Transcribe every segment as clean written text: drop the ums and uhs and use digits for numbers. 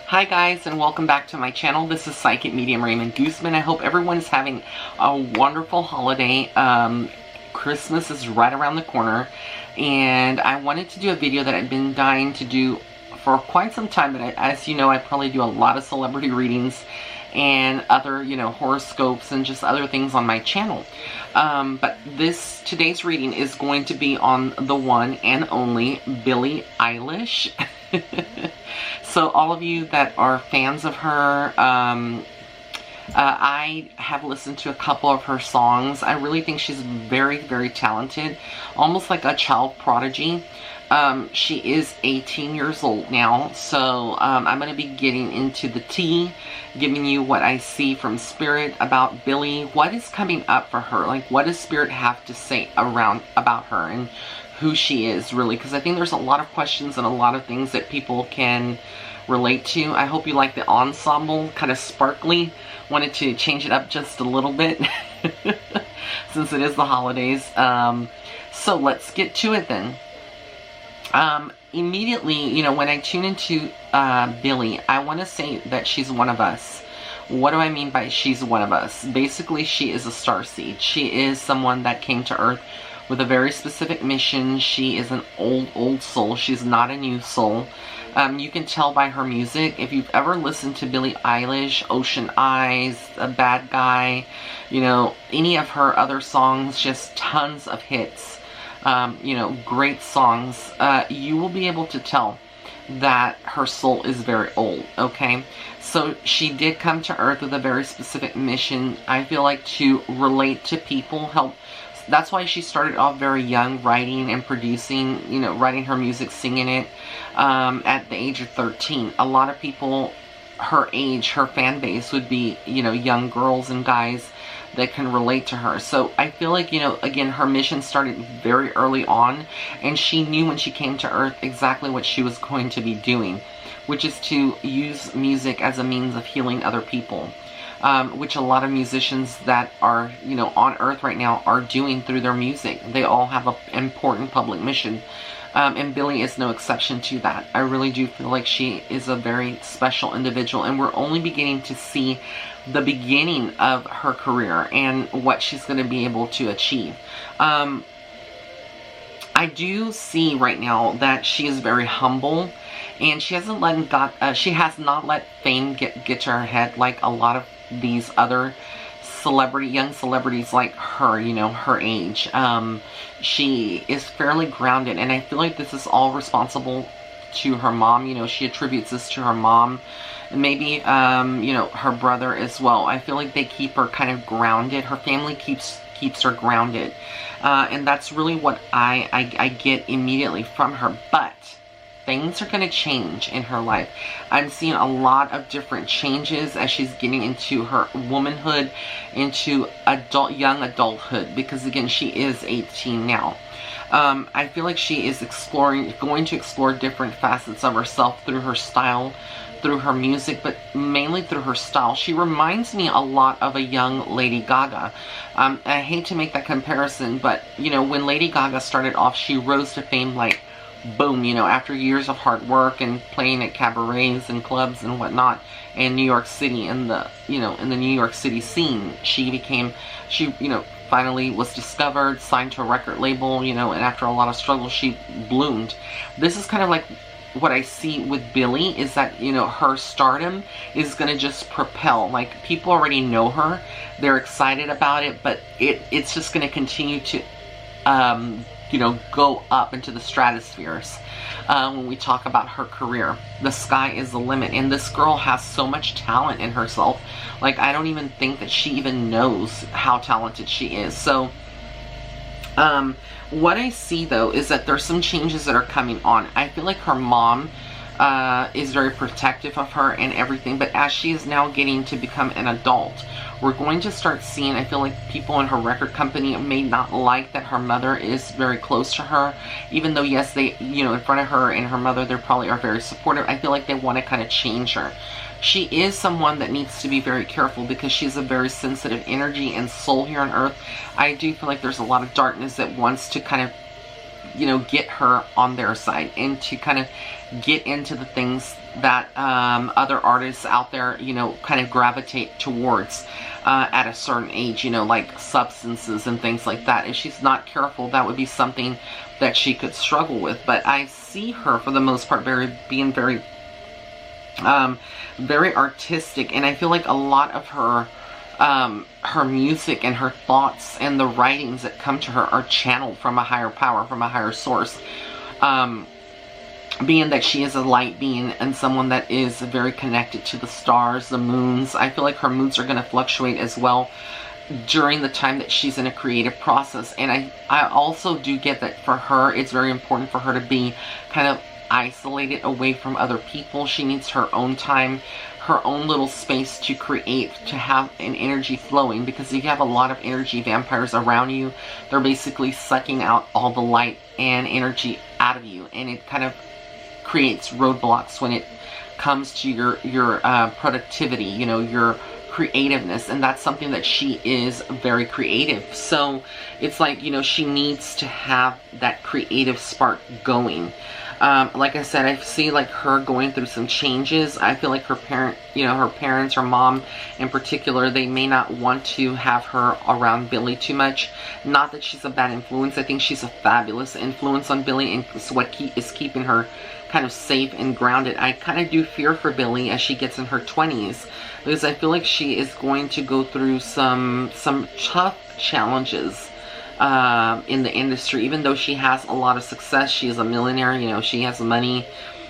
Hi guys, and welcome back to my channel. This is Psychic Medium Raymond Guzman. I hope everyone's having a wonderful holiday. Christmas is right around the corner, and I wanted to do a video that I've been dying to do for quite some time, but as you know, I probably do a lot of celebrity readings and other, horoscopes and just other things on my channel. But today's reading is going to be on the one and only Billie Eilish. So all of you that are fans of her, I have listened to a couple of her songs. I really think she's very, very talented, almost like a child prodigy. She is 18 years old now, so I'm going to be getting into the tea, giving you what I see from Spirit about Billie. What is coming up for her? Like, what does Spirit have to say about her and who she is, really? Because I think there's a lot of questions and a lot of things that people can relate to. I hope you like the ensemble, kind of sparkly. Wanted to change it up just a little bit since it is the holidays. So let's get to it then. Immediately, when I tune into Billie, I want to say that she's one of us. What do I mean by she's one of us? Basically, she is a starseed. She is someone that came to Earth with a very specific mission. She is an old soul. She's not a new soul. You can tell by her music. If you've ever listened to Billie Eilish, Ocean Eyes, A Bad Guy, any of her other songs, just tons of hits, great songs, you will be able to tell that her soul is very old, okay? So she did come to Earth with a very specific mission, I feel like, to relate to people, help. That's why she started off very young, writing and producing, writing her music, singing it, at the age of 13. A lot of people her age, her fan base would be, young girls and guys that can relate to her. So I feel like, again, her mission started very early on, and she knew when she came to Earth exactly what she was going to be doing, which is to use music as a means of healing other people. Which a lot of musicians that are, on Earth right now are doing through their music. They all have an important public mission. And Billie is no exception to that. I really do feel like she is a very special individual, and we're only beginning to see the beginning of her career and what she's going to be able to achieve. I do see right now that she is very humble, and she hasn't let she has not let fame get to her head like a lot of these other young celebrities like her, her age. She is fairly grounded, and I feel like this is all responsible to her mom. She attributes this to her mom, and maybe, her brother as well. I feel like they keep her kind of grounded. Her family keeps her grounded, and that's really what I get immediately from her. But things are going to change in her life. I'm seeing a lot of different changes as she's getting into her womanhood, into young adulthood, because again, she is 18 now. I feel like she is going to explore different facets of herself through her style, through her music, but mainly through her style. She reminds me a lot of a young Lady Gaga. I hate to make that comparison, but when Lady Gaga started off, she rose to fame like boom, after years of hard work and playing at cabarets and clubs and whatnot in New York City, in the New York City scene, she finally was discovered, signed to a record label, and after a lot of struggle, she bloomed. This is kind of like what I see with Billie, is that, her stardom is going to just propel. Like, people already know her, they're excited about it, but it's just going to continue to, go up into the stratospheres. When we talk about her career, the sky is the limit, and this girl has so much talent in herself. Like, I don't even think that she even knows how talented she is. So, what I see though is that there's some changes that are coming on. I feel like her mom is very protective of her and everything, but as she is now getting to become an adult, we're going to start seeing, I feel like people in her record company may not like that her mother is very close to her, even though, yes, they, in front of her and her mother, they probably are very supportive. I feel like they want to kind of change her. She is someone that needs to be very careful because she's a very sensitive energy and soul here on Earth. I do feel like there's a lot of darkness that wants to kind of you know, get her on their side and to kind of get into the things that other artists out there, you know, kind of gravitate towards at a certain age, you know, like substances and things like that. If she's not careful, that would be something that she could struggle with. But I see her, for the most part, being very artistic, and I feel like a lot of her her music and her thoughts and the writings that come to her are channeled from a higher power, from a higher source. Being that she is a light being and someone that is very connected to the stars, the moons, I feel like her moods are going to fluctuate as well during the time that she's in a creative process. And I also do get that for her, it's very important for her to be kind of isolated away from other people. She needs her own time, her own little space to create, to have an energy flowing, because if you have a lot of energy vampires around you, they're basically sucking out all the light and energy out of you, and it kind of creates roadblocks when it comes to your productivity, you know, your creativeness. And that's something that she is very creative, so it's like, you know, she needs to have that creative spark going. Like I said, I see like her going through some changes. I feel like her parents, her mom in particular, they may not want to have her around Billie too much. Not that she's a bad influence. I think she's a fabulous influence on Billie, and it's what is keeping her kind of safe and grounded. I kind of do fear for Billie as she gets in her 20s, because I feel like she is going to go through some tough challenges in the industry. Even though she has a lot of success, she is a millionaire, you know, she has money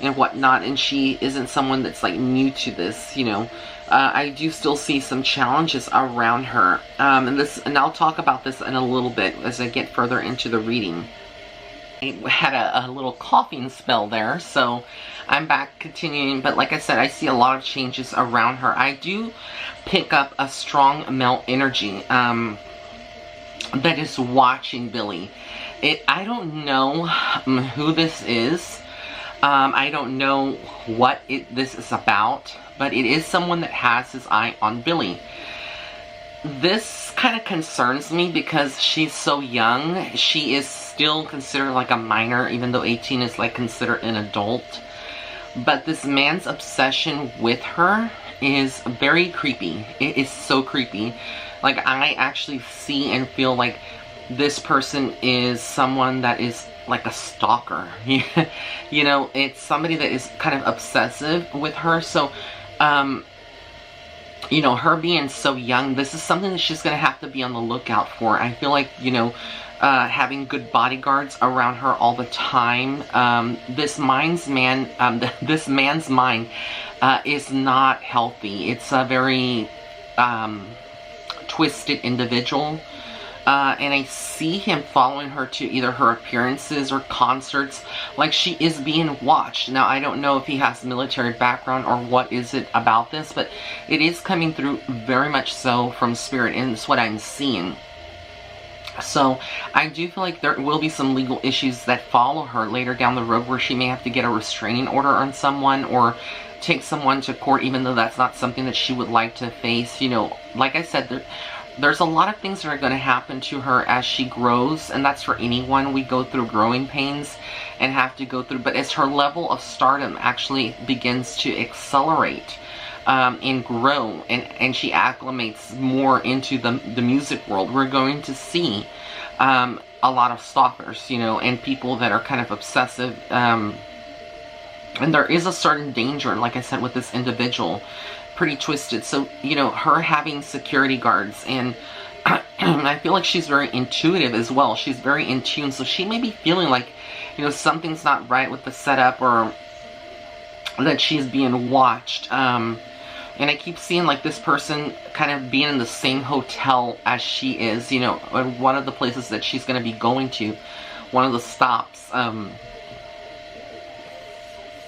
and whatnot, and she isn't someone that's like new to this, you know. I do still see some challenges around her, and I'll talk about this in a little bit as I get further into the reading. I had a little coughing spell there, so I'm back continuing. But like I said, I see a lot of changes around her. I do pick up a strong male energy that is watching Billie. I don't know who this is. I don't know what this is about, but it is someone that has his eye on Billie. This kind of concerns me because she's so young. She is still considered like a minor, even though 18 is like considered an adult. But this man's obsession with her is very creepy. It is so creepy. Like, I actually see and feel like this person is someone that is like a stalker. You know, it's somebody that is kind of obsessive with her. So, you know, her being so young, this is something that she's going to have to be on the lookout for. I feel like, you know, having good bodyguards around her all the time. This man's mind is not healthy. It's a very twisted individual. And I see him following her to either her appearances or concerts, like she is being watched. Now, I don't know if he has a military background or what is it about this, but it is coming through very much so from spirit, and it's what I'm seeing. So, I do feel like there will be some legal issues that follow her later down the road, where she may have to get a restraining order on someone or take someone to court, even though that's not something that she would like to face. You know, like I said, there's a lot of things that are going to happen to her as she grows, and that's for anyone. We go through growing pains and have to go through, but as her level of stardom actually begins to accelerate and grow, and she acclimates more into the music world, we're going to see a lot of stalkers, you know, and people that are kind of obsessive, and there is a certain danger, like I said, with this individual. Pretty twisted. So, you know, her having security guards, and I feel like she's very intuitive as well. She's very in tune, so she may be feeling like, you know, something's not right with the setup, or that she's being watched. And I keep seeing like this person kind of being in the same hotel as she is, you know, one of the places that she's going to be going to, one of the stops.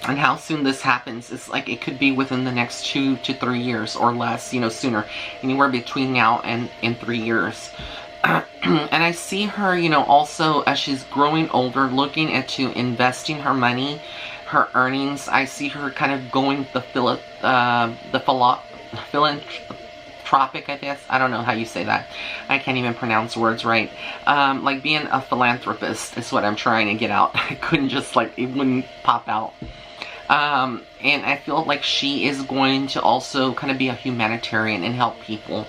And how soon this happens is like, it could be within the next 2 to 3 years or less, you know, sooner. Anywhere between now and 3 years. And I see her, you know, also as she's growing older, looking into investing her money, her earnings. I see her kind of going the philanthropy philanthropic, I guess. I don't know how you say that. I can't even pronounce words right. Like being a philanthropist is what I'm trying to get out. I couldn't just like, it wouldn't pop out. And I feel like she is going to also kind of be a humanitarian and help people,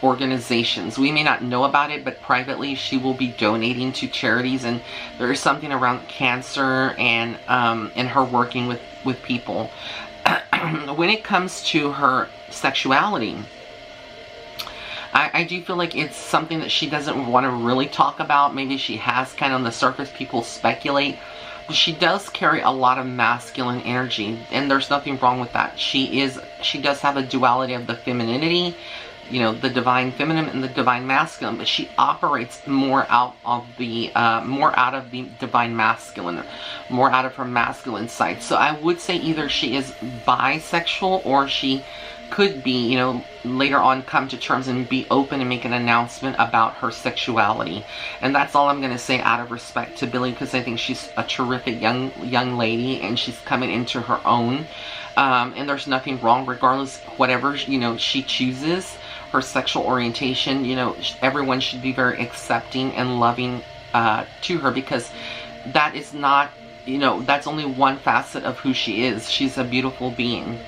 organizations. We may not know about it, but privately she will be donating to charities, and there is something around cancer and her working with people. When it comes to her sexuality, I do feel like it's something that she doesn't want to really talk about. Maybe she has kind of on the surface, people speculate. She does carry a lot of masculine energy, and there's nothing wrong with that. She does have a duality of the femininity, you know, the divine feminine and the divine masculine, but she operates more out of the divine masculine, more out of her masculine side. So I would say either she is bisexual, or she could be, you know, later on come to terms and be open and make an announcement about her sexuality. And that's all I'm going to say out of respect to Billie, because I think she's a terrific young lady, and she's coming into her own. And there's nothing wrong, regardless, whatever, you know, she chooses, her sexual orientation, you know, everyone should be very accepting and loving to her, because that is not, you know, that's only one facet of who she is. She's a beautiful being.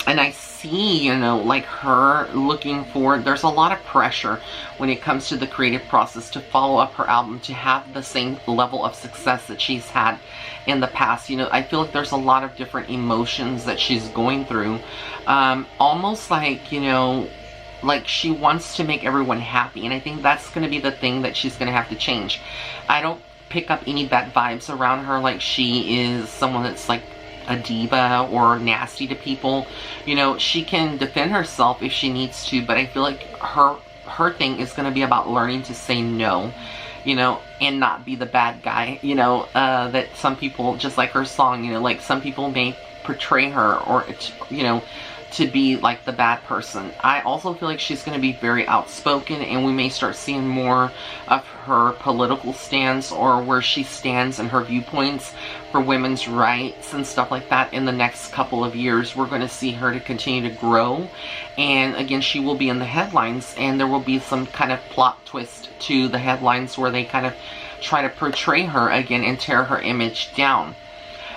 And I see, you know, like her looking for, there's a lot of pressure when it comes to the creative process to follow up her album, to have the same level of success that she's had in the past. You know, I feel like there's a lot of different emotions that she's going through. Almost like, you know, like she wants to make everyone happy. And I think that's going to be the thing that she's going to have to change. I don't pick up any bad vibes around her, like she is someone that's like a diva or nasty to people. You know, she can defend herself if she needs to, but I feel like her thing is going to be about learning to say no, you know, and not be the bad guy, you know, that some people, just like her song, you know, like some people may portray her, or, you know, to be like the bad person. I also feel like she's going to be very outspoken, and we may start seeing more of her political stance, or where she stands and her viewpoints for women's rights and stuff like that in the next couple of years. We're going to see her to continue to grow, and again, she will be in the headlines, and there will be some kind of plot twist to the headlines where they kind of try to portray her again and tear her image down.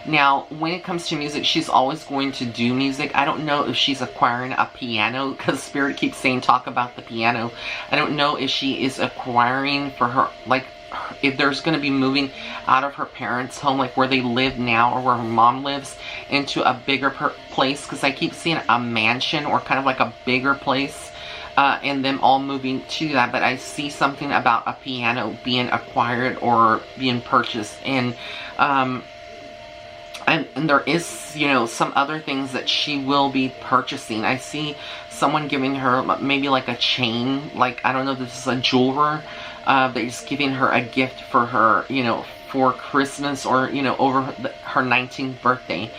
Now, when it comes to music, she's always going to do music. I don't know if she's acquiring a piano, because Spirit keeps saying talk about the piano. I don't know if she is acquiring for her, like, if there's going to be moving out of her parents' home, like where they live now, or where her mom lives, into a bigger place, because I keep seeing a mansion, or kind of like a bigger place, and them all moving to that. But I see something about a piano being acquired or being purchased, and there is, you know, some other things that she will be purchasing. I see someone giving her maybe like a chain, like, I don't know if this is a jeweler, that is giving her a gift for her, you know, for Christmas, or, you know, over her 19th birthday.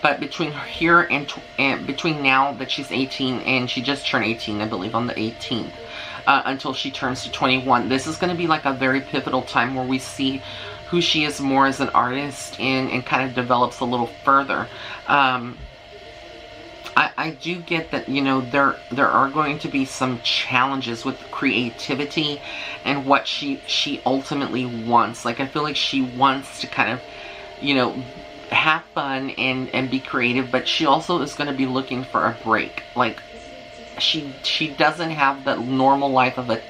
But between here and between now that she's 18, and she just turned 18, I believe, on the 18th, until she turns to 21, this is going to be like a very pivotal time where we see who she is more as an artist, and kind of develops a little further. I do get that, you know, there are going to be some challenges with creativity and what she ultimately wants. Like, I feel like she wants to kind of, you know, have fun and be creative, but she also is going to be looking for a break. Like, she doesn't have the normal life of a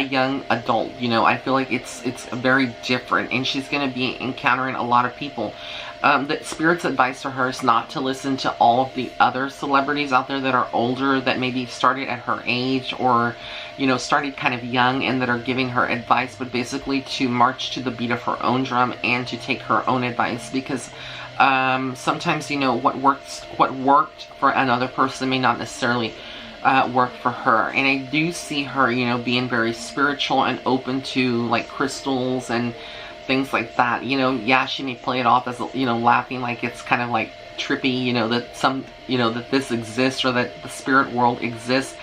young adult, you know. I feel like it's very different, and she's going to be encountering a lot of people. That Spirit's advice to her is not to listen to all of the other celebrities out there that are older, that maybe started at her age, or, you know, started kind of young, and that are giving her advice, but basically to march to the beat of her own drum and to take her own advice, because sometimes, you know, what worked for another person may not necessarily work for her. And I do see her, you know, being very spiritual and open to like crystals and things like that. You know, yeah, she may play it off as, you know, laughing, like it's kind of like trippy, you know, that that this exists, or that the spirit world exists.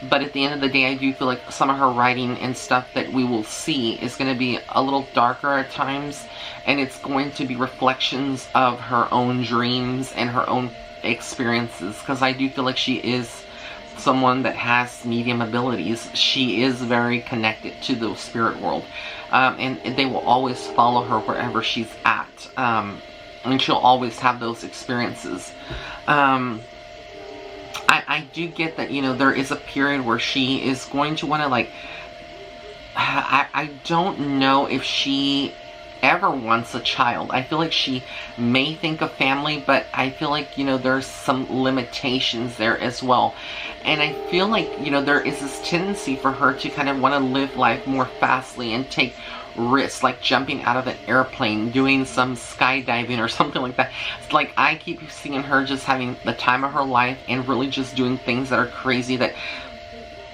But at the end of the day, I do feel like some of her writing and stuff that we will see is going to be a little darker at times, and it's going to be reflections of her own dreams and her own experiences, because I do feel like she is someone that has medium abilities. She is very connected to the spirit world, and they will always follow her wherever she's at, and she'll always have those experiences. I do get that, you know, there is a period where she is going to want to, like, I don't know if she ever wants a child. I feel like she may think of family, but I feel like, you know, there's some limitations there as well. And I feel like, you know, there is this tendency for her to kind of want to live life more fastly and take risks, like jumping out of an airplane, doing some skydiving or something like that. It's like I keep seeing her just having the time of her life and really just doing things that are crazy that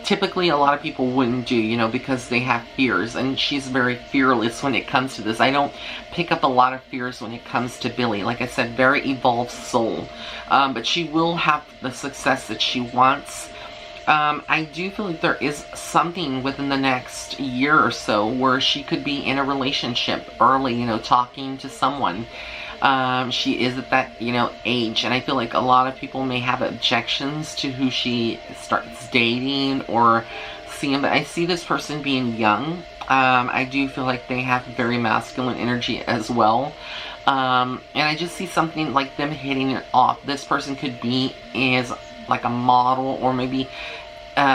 typically a lot of people wouldn't do, you know, because they have fears, and she's very fearless when it comes to this. I don't pick up a lot of fears when it comes to Billie. Like I said, very evolved soul, but she will have the success that she wants. I do feel like there is something within the next year or so where she could be in a relationship early, you know, talking to someone. She is at that, you know, age, and I feel like a lot of people may have objections to who she starts dating or seeing, but I see this person being young. I do feel like they have very masculine energy as well. And I just see something like them hitting it off. This person could be as like a model, or maybe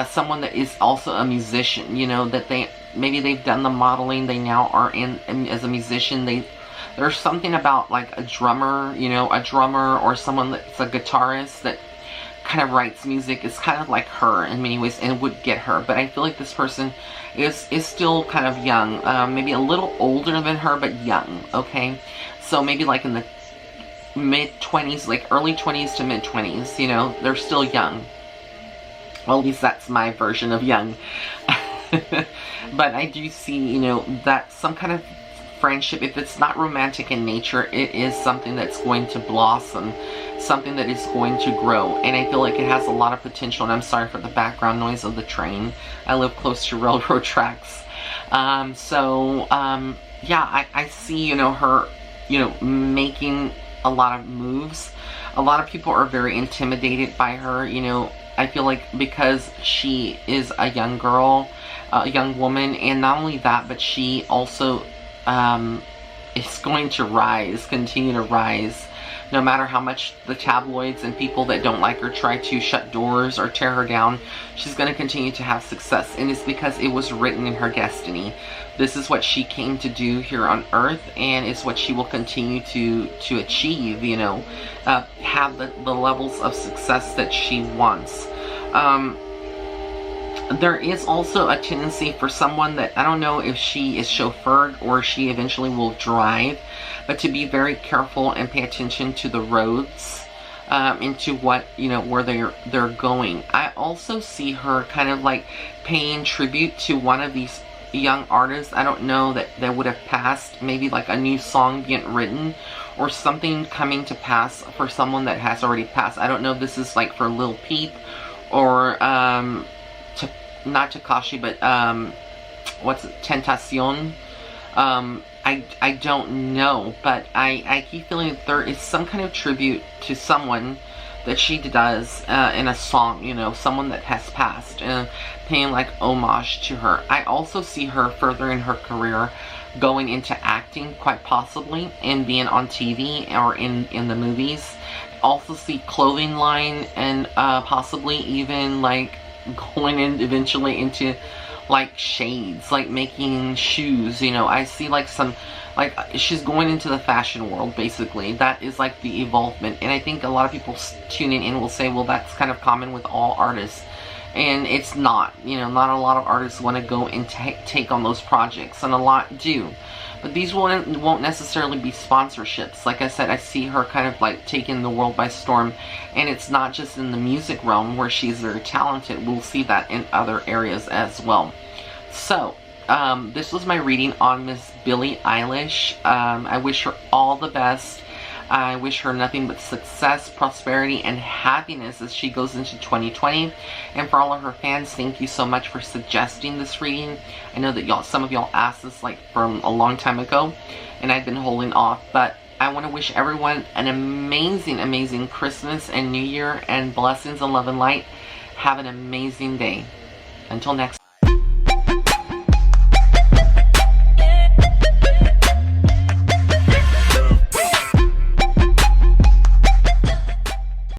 someone that is also a musician, you know, that maybe they've done the modeling, they now are in as a musician. There's something about like a drummer, you know, a drummer or someone that's a guitarist that kind of writes music is kind of like her in many ways and would get her. But I feel like this person is still kind of young, maybe a little older than her, but young, okay? So maybe like in the mid-20s, like early 20s to mid-20s, you know, they're still young. Well, at least that's my version of young. But I do see, you know, that some kind of friendship, if it's not romantic in nature, it is something that's going to blossom, something that is going to grow, and I feel like it has a lot of potential. And I'm sorry for the background noise of the train. I live close to railroad tracks. Yeah, I see, you know, her, you know, making a lot of moves. A lot of people are very intimidated by her, you know. I feel like because she is a young girl, a young woman, and not only that, but she also is going to rise, continue to rise, no matter how much the tabloids and people that don't like her try to shut doors or tear her down. She's going to continue to have success, and it's because it was written in her destiny. This is what she came to do here on earth, and it's what she will continue to achieve, you know, have the levels of success that she wants. There is also a tendency for someone that, I don't know if she is chauffeured or she eventually will drive, but to be very careful and pay attention to the roads, into what, you know, where they're going. I also see her kind of like paying tribute to one of these young artists. I don't know that would have passed, maybe like a new song being written or something coming to pass for someone that has already passed. I don't know if this is like for Lil Peep or not Takashi, but what's it, Tentacion. I don't know, but I keep feeling that there is some kind of tribute to someone that she does in a song, you know, someone that has passed, paying like homage to her. I also see her further in her career going into acting, quite possibly, and being on TV or in the movies. Also see clothing line, and possibly even like going in eventually into like shades, like making shoes, you know. I see like some, like she's going into the fashion world, basically. That is like the evolvement, and I think a lot of people tuning in will say, well, that's kind of common with all artists, and it's not. You know, not a lot of artists want to go and take on those projects, and a lot do. But these won't necessarily be sponsorships. Like I said, I see her kind of like taking the world by storm. And it's not just in the music realm where she's very talented. We'll see that in other areas as well. So, this was my reading on Miss Billie Eilish. I wish her all the best. I wish her nothing but success, prosperity, and happiness as she goes into 2020. And for all of her fans, thank you so much for suggesting this reading. I know that some of y'all asked this like from a long time ago, and I've been holding off. But I want to wish everyone an amazing, amazing Christmas and New Year, and blessings and love and light. Have an amazing day. Until next